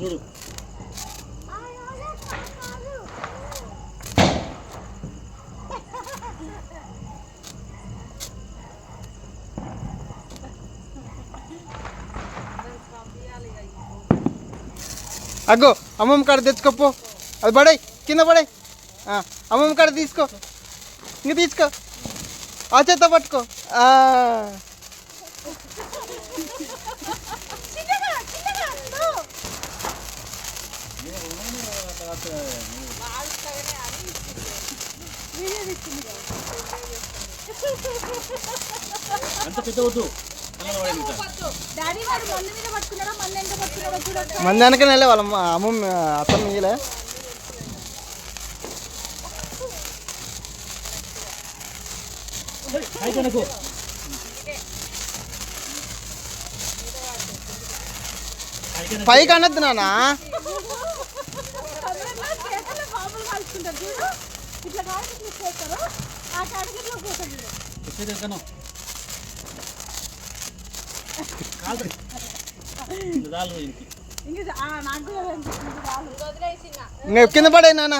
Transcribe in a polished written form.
చూడు అగ్గో అమ్మమ్మ కాడ తెచ్చుకోపో, అది పడాయి కింద పడాయి. అమ్మమ్మ కాడ తీసుకో, ఇంక తీసుకో, ఆ చేత పట్టుకో. అంత పెద్దవద్దు, మంది వెనకనే వాళ్ళ అమ్మమ్మ అత్తమ్మ ఇయ్యలే. పైకి అనద్దు నాన్న. ఇంకా కింద పడే నాన్న.